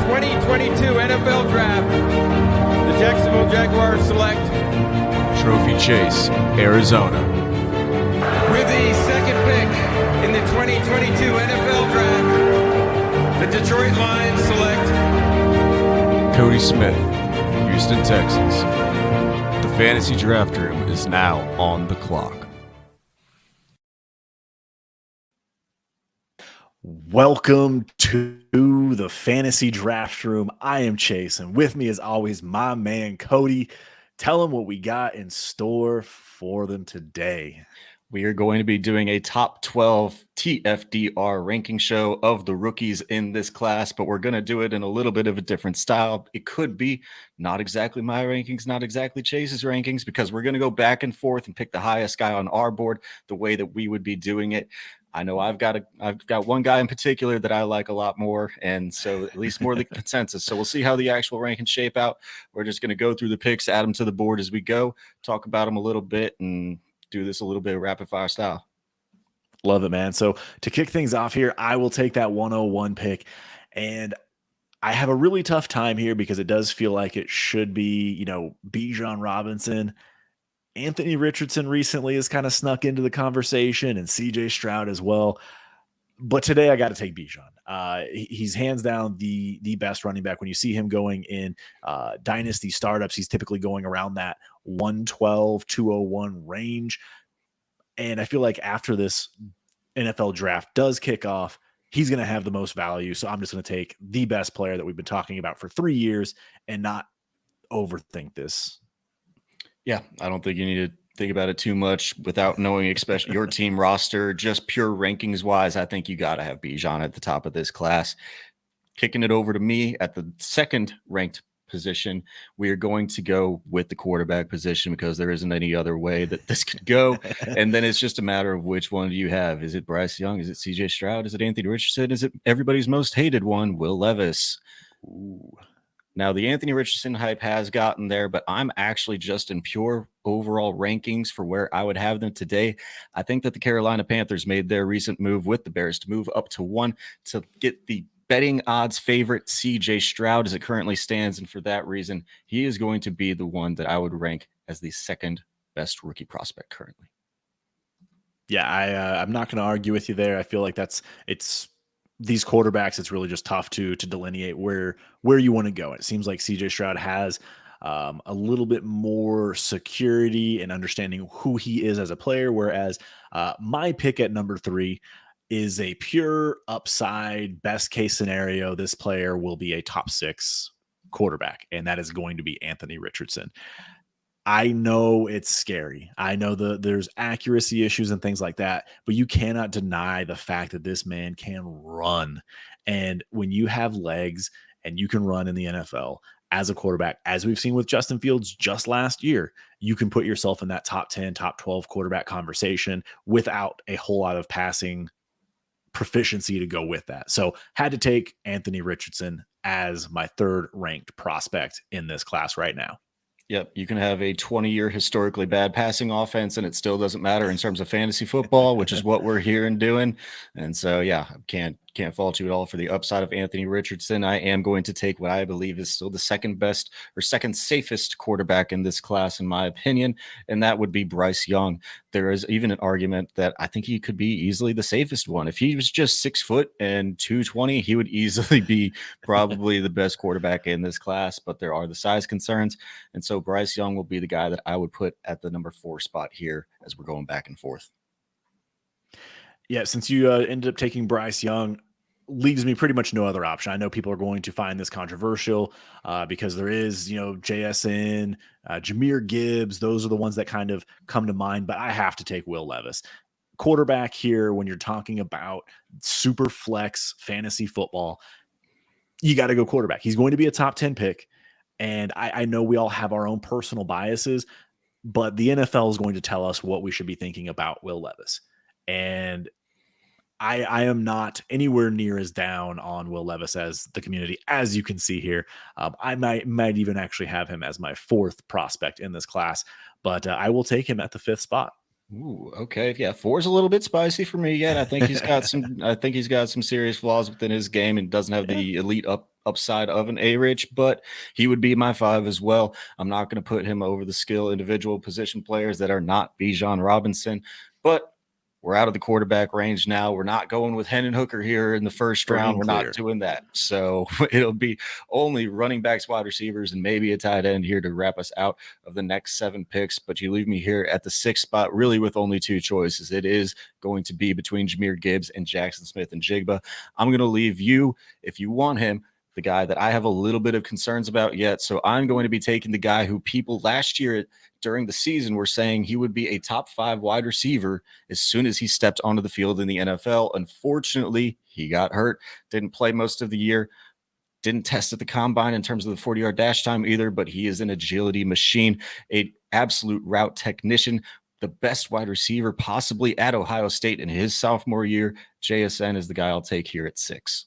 2022 NFL Draft, the Jacksonville Jaguars select Trophy Chase, Arizona. with the second pick in the 2022 NFL Draft, the Detroit Lions select Cody Smith, Houston, Texas. The fantasy draft room is now on the clock. Welcome to the fantasy draft room. I am Chase, and with me as always, my man Cody. Tell them what we got in store for them today. We are going to be doing a top 12 TFDR ranking show of the rookies in this class, but we're going to do it in a little bit of a different style. It could be not exactly my rankings, not exactly Chase's rankings, because we're going to go back and forth and pick the highest guy on our board the way that we would be doing it. I know I've got one guy in particular that I like a lot more, and so at least more the consensus. So we'll see how the actual rankings shape out. We're just going to go through the picks, add them to the board as we go, talk about them a little bit, and do this a little bit of rapid fire style. Love it, man. So to kick things off here, I will take that 101 pick, and I have a really tough time here because it does feel like it should be, Bijan Robinson. Anthony Richardson recently has kind of snuck into the conversation, and CJ Stroud as well. But today I got to take Bijan. He's hands down the best running back. When you see him going in Dynasty startups, he's typically going around that 112, 201 range. And I feel like after this NFL draft does kick off, he's going to have the most value. So I'm just going to take the best player that we've been talking about for 3 years and not overthink this. Yeah, I don't think you need to think about it too much without knowing, especially your team roster, just pure rankings wise. I think you got to have Bijan at the top of this class. Kicking it over to me at the second ranked position, we are going to go with the quarterback position because there isn't any other way that this could go. And then it's just a matter of which one do you have? Is it Bryce Young? Is it CJ Stroud? Is it Anthony Richardson? Is it everybody's most hated one, Will Levis? Ooh. Now, the Anthony Richardson hype has gotten there, but I'm actually just in pure overall rankings for where I would have them today. I think that the Carolina Panthers made their recent move with the Bears to move up to 1 to get the betting odds favorite CJ Stroud as it currently stands. And for that reason, he is going to be the one that I would rank as the second best rookie prospect currently. Yeah, I'm not going to argue with you there. I feel like it's these quarterbacks, it's really just tough to delineate where you want to go. It seems like CJ Stroud has a little bit more security and understanding who he is as a player, whereas my pick at number 3 is a pure upside, best case scenario. This player will be a top 6 quarterback, and that is going to be Anthony Richardson. I know it's scary. I know there's accuracy issues and things like that, but you cannot deny the fact that this man can run. And when you have legs and you can run in the NFL as a quarterback, as we've seen with Justin Fields just last year, you can put yourself in that top 10, top 12 quarterback conversation without a whole lot of passing proficiency to go with that. So had to take Anthony Richardson as my third ranked prospect in this class right now. Yep, you can have a 20-year historically bad passing offense, and it still doesn't matter in terms of fantasy football, which is what we're here and doing. And so, yeah, can't fault you at all for the upside of Anthony Richardson. I am going to take what I believe is still the second best or second safest quarterback in this class, in my opinion, and that would be Bryce Young. There is even an argument that I think he could be easily the safest one. If he was just 6 foot and 220, he would easily be probably the best quarterback in this class, but there are the size concerns. And so Bryce Young will be the guy that I would put at the number 4 spot here as we're going back and forth. Yeah, since you ended up taking Bryce Young, leaves me pretty much no other option. I know people are going to find this controversial because there is, JSN, Jahmyr Gibbs. Those are the ones that kind of come to mind, but I have to take Will Levis. Quarterback here, when you're talking about super flex fantasy football, you got to go quarterback. He's going to be a top 10 pick. And I know we all have our own personal biases, but the NFL is going to tell us what we should be thinking about Will Levis. And I am not anywhere near as down on Will Levis as the community, as you can see here. I might even actually have him as my 4th prospect in this class, but I will take him at the 5th spot. Ooh, okay. Yeah, 4 is a little bit spicy for me yet. I think he's got some serious flaws within his game and doesn't have the elite upside of an A-Rich, but he would be my 5 as well. I'm not going to put him over the skill individual position players that are not Bijan Robinson, but we're out of the quarterback range now. We're not going with Hendon Hooker here in the first round. We're not doing that. So it'll be only running backs, wide receivers, and maybe a tight end here to wrap us out of the next 7 picks. But you leave me here at the 6th spot, really with only 2 choices. It is going to be between Jahmyr Gibbs and Jackson Smith-Njigba. I'm going to leave you, if you want him, the guy that I have a little bit of concerns about yet. So I'm going to be taking the guy who people last year during the season were saying he would be a top 5 wide receiver as soon as he stepped onto the field in the NFL. Unfortunately, he got hurt, didn't play most of the year, didn't test at the combine in terms of the 40-yard dash time either, but he is an agility machine, an absolute route technician, the best wide receiver possibly at Ohio State in his sophomore year. JSN is the guy I'll take here at 6.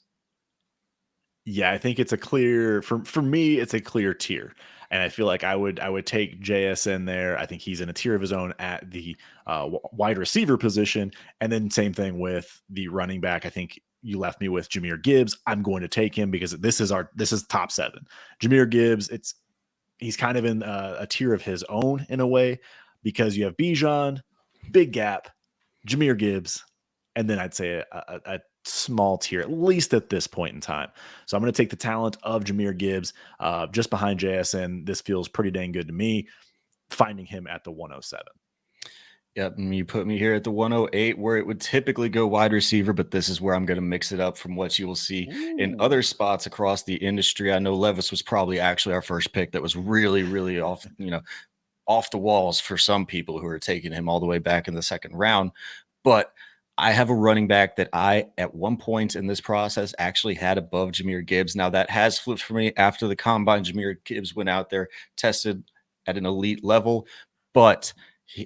Yeah, I think it's a clear for me. It's a clear tier, and I feel like I would take JSN there. I think he's in a tier of his own at the wide receiver position, and then same thing with the running back. I think you left me with Jahmyr Gibbs. I'm going to take him because this is top 7. Jahmyr Gibbs. He's kind of in a tier of his own in a way because you have Bijan, big gap, Jahmyr Gibbs, and then I'd say a small tier, at least at this point in time. So I'm going to take the talent of Jahmyr Gibbs just behind JSN. This feels pretty dang good to me, finding him at the 107. Yep, and you put me here at the 108 where it would typically go wide receiver, but this is where I'm going to mix it up from what you will see in other spots across the industry. I know Levis was probably actually our first pick that was really, really off the walls for some people who are taking him all the way back in the 2nd round. But I have a running back that I, at one point in this process, actually had above Jahmyr Gibbs. Now, that has flipped for me after the combine. Jahmyr Gibbs went out there, tested at an elite level, but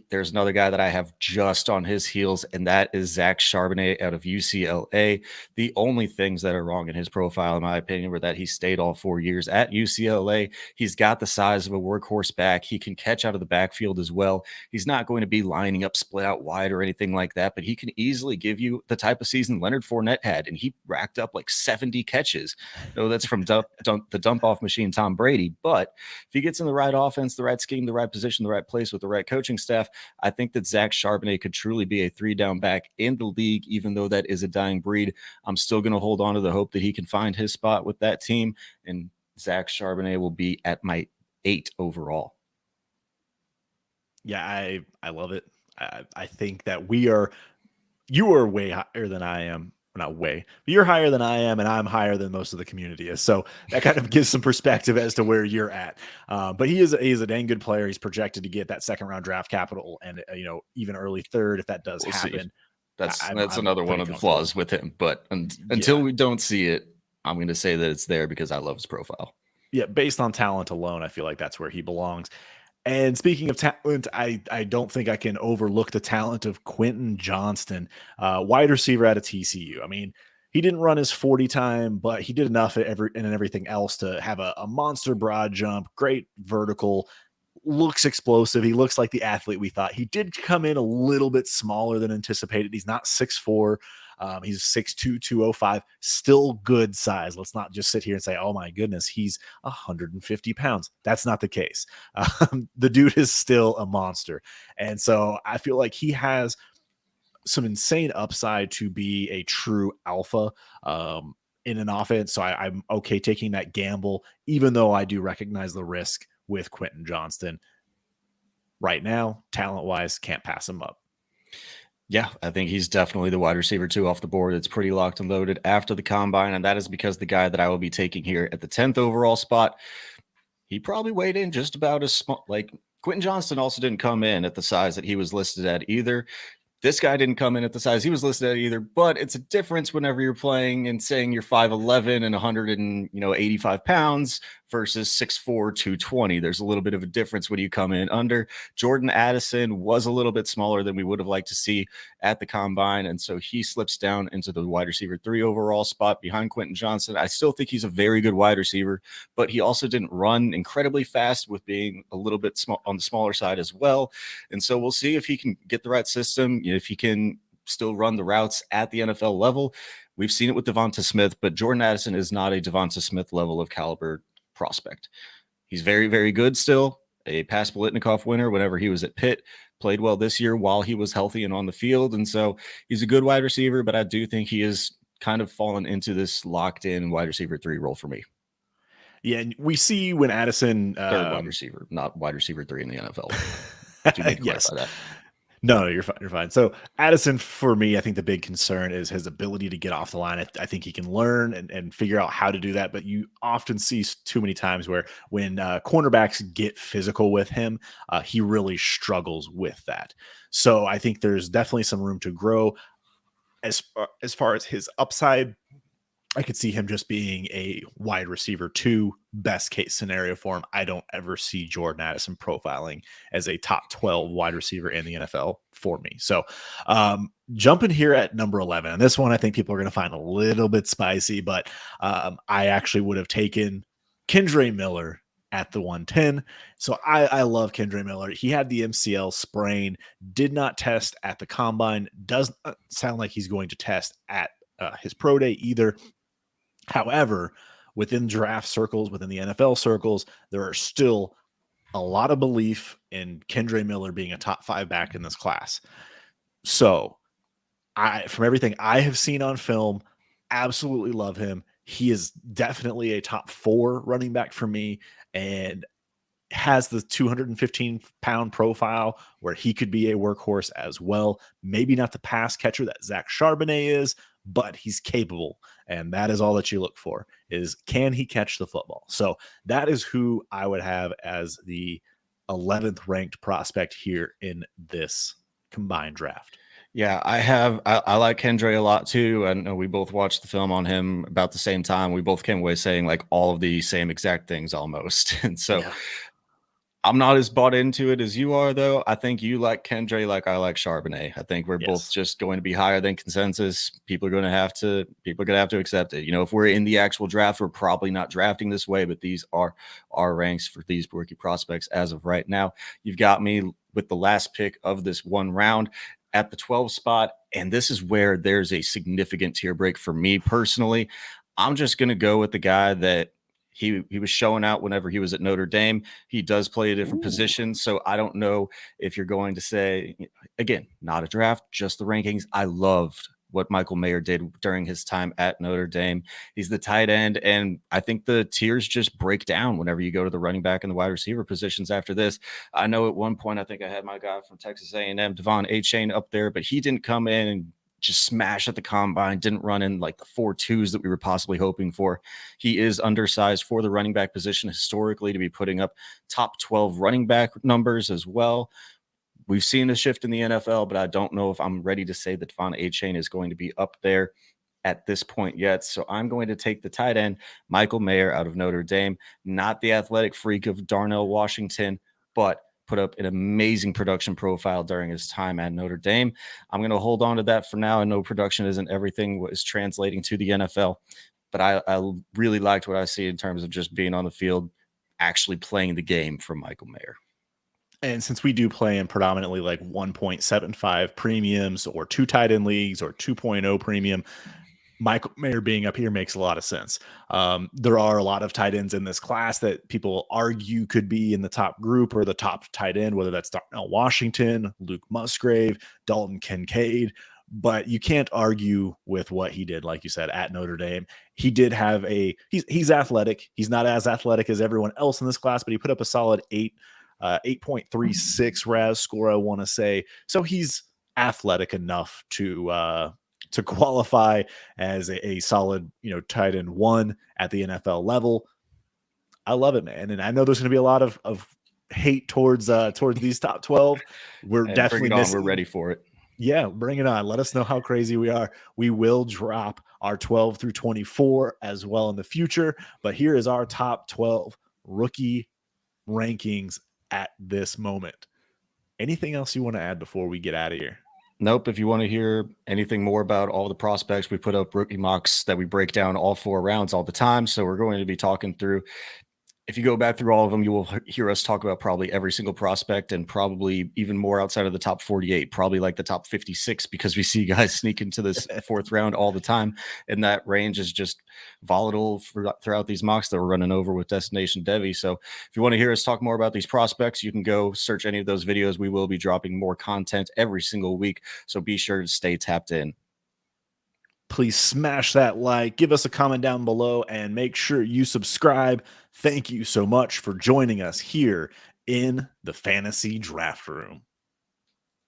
there's another guy that I have just on his heels, and that is Zach Charbonnet out of UCLA. The only things that are wrong in his profile, in my opinion, were that he stayed all 4 years at UCLA. He's got the size of a workhorse back. He can catch out of the backfield as well. He's not going to be lining up split out wide or anything like that, but he can easily give you the type of season Leonard Fournette had, and he racked up like 70 catches. No, that's from the dump-off machine Tom Brady, but if he gets in the right offense, the right scheme, the right position, the right place with the right coaching staff, I think that Zach Charbonnet could truly be a 3-down back in the league, even though that is a dying breed. I'm still going to hold on to the hope that he can find his spot with that team, and Zach Charbonnet will be at my 8 overall. Yeah, I love it. I think that you are way higher than I am. Not way, but you're higher than I am, and I'm higher than most of the community is. So that kind of gives some perspective as to where you're at. But he is a dang good player. He's projected to get that 2nd round draft capital, and even early 3rd if that does happen. See. That's another one of the flaws with him. But until we don't see it, I'm going to say that it's there because I love his profile. Yeah, based on talent alone, I feel like that's where he belongs. And speaking of talent, I don't think I can overlook the talent of Quentin Johnston, wide receiver out of TCU. I mean, he didn't run his 40 time, but he did enough and everything else to have a monster broad jump, great vertical, looks explosive. He looks like the athlete we thought. He did come in a little bit smaller than anticipated. He's not 6'4". He's 6'2", 205, still good size. Let's not just sit here and say, oh my goodness, he's 150 pounds. That's not the case. The dude is still a monster. And so I feel like he has some insane upside to be a true alpha in an offense. So I'm okay taking that gamble, even though I do recognize the risk with Quentin Johnston. Right now, talent-wise, can't pass him up. Yeah, I think he's definitely the wide receiver 2 off the board. It's pretty locked and loaded after the combine, and that is because the guy that I will be taking here at the 10th overall spot, he probably weighed in just about as small. Like Quentin Johnston also didn't come in at the size that he was listed at either. This guy didn't come in at the size he was listed at either, but it's a difference whenever you're playing and saying you're 5'11 and 185 pounds versus 6'4", 220. There's a little bit of a difference when you come in under. Jordan Addison was a little bit smaller than we would have liked to see at the combine, and so he slips down into the wide receiver 3 overall spot behind Quentin Johnston. I still think he's a very good wide receiver, but he also didn't run incredibly fast with being a little bit small on the smaller side as well. And so we'll see if he can get the right system, if he can still run the routes at the NFL level. We've seen it with Devonta Smith, but Jordan Addison is not a Devonta Smith level of caliber prospect. He's very, very good still, a pass Biletnikoff winner whenever he was at Pitt, played well this year while he was healthy and on the field. And so he's a good wide receiver, but I do think he is kind of fallen into this locked in wide receiver 3 role for me. Yeah, and we see when Addison Third wide receiver, not wide receiver 3 in the NFL. Do need to yes. clarify that. No, you're fine. You're fine. So Addison, for me, I think the big concern is his ability to get off the line. I think he can learn and figure out how to do that. But you often see too many times where when cornerbacks get physical with him, he really struggles with that. So I think there's definitely some room to grow as far as his upside. I could see him just being a wide receiver 2, best case scenario for him. I don't ever see Jordan Addison profiling as a top 12 wide receiver in the NFL for me. So jumping here at number 11, and this one I think people are going to find a little bit spicy, but I actually would have taken Kendre Miller at the 110. So I love Kendre Miller. He had the MCL sprain, did not test at the combine, doesn't sound like he's going to test at his pro day either. However, within draft circles, within the NFL circles, there are still a lot of belief in Kendre Miller being a top 5 back in this class. So from everything I have seen on film, absolutely love him. He is definitely a top 4 running back for me and has the 215-pound profile where he could be a workhorse as well. Maybe not the pass catcher that Zach Charbonnet is, but he's capable. And that is all that you look for is, can he catch the football? So that is who I would have as the 11th ranked prospect here in this combined draft. Yeah, I like Kendre a lot too. I know we both watched the film on him about the same time. We both came away saying like all of the same exact things almost. And so Yeah. I'm not as bought into it as you are, though. I think you like Kendre like I like Charbonnet. I think we're both just going to be higher than consensus. People are going to have to accept it. You know, if we're in the actual draft, we're probably not drafting this way, but these are our ranks for these rookie prospects as of right now. You've got me with the last pick of this one round at the 12 spot, and this is where there's a significant tier break for me personally. I'm just going to go with the guy that he was showing out whenever he was at Notre Dame. He does play a different position, so I don't know if you're going to say, again, not a draft, just the rankings. I loved what Michael Mayer did during his time at Notre Dame. He's the tight end, and I think the tiers just break down whenever you go to the running back and the wide receiver positions after this. I know at one point I think I had my guy from Texas A&M, Devon Achane, up there, but he didn't come in and just smash at the combine, didn't run in like the 4.2s that we were possibly hoping for. He is undersized for the running back position historically to be putting up top 12 running back numbers as well. We've seen a shift in the NFL, but I don't know if I'm ready to say that Devon Achane is going to be up there at this point yet. So I'm going to take the tight end, Michael Mayer out of Notre Dame, not the athletic freak of Darnell Washington, but put up an amazing production profile during his time at Notre Dame. I'm going to hold on to that for now. I know production isn't everything what is translating to the NFL, but I really liked what I see in terms of just being on the field, actually playing the game from Michael Mayer. And since we do play in predominantly like 1.75 premiums or 2 tight end leagues or 2.0 premium, Michael Mayer being up here makes a lot of sense. There are a lot of tight ends in this class that people argue could be in the top group or the top tight end, whether that's Darnell Washington, Luke Musgrave, Dalton Kincaid, but you can't argue with what he did, like you said, at Notre Dame. He did have he's athletic. He's not as athletic as everyone else in this class, but he put up a solid 8.36 RAS score, I want to say. So he's athletic enough to qualify as a solid, tight end 1 at the NFL level. I love it, man. And I know there's going to be a lot of hate towards these top 12. We're definitely bring it on. We're ready for it. Yeah, bring it on. Let us know how crazy we are. We will drop our 12 through 24 as well in the future. But here is our top 12 rookie rankings at this moment. Anything else you want to add before we get out of here? Nope. If you want to hear anything more about all the prospects, we put up rookie mocks that we break down all 4 rounds all the time. So we're going to be talking through if you go back through all of them, you will hear us talk about probably every single prospect and probably even more outside of the top 48, probably like the top 56, because we see guys sneak into this fourth round all the time. And that range is just volatile throughout these mocks that we're running over with Destination Devi. So if you want to hear us talk more about these prospects, you can go search any of those videos. We will be dropping more content every single week. So be sure to stay tapped in. Please smash that like, give us a comment down below, and make sure you subscribe. Thank you so much for joining us here in the Fantasy Draft Room.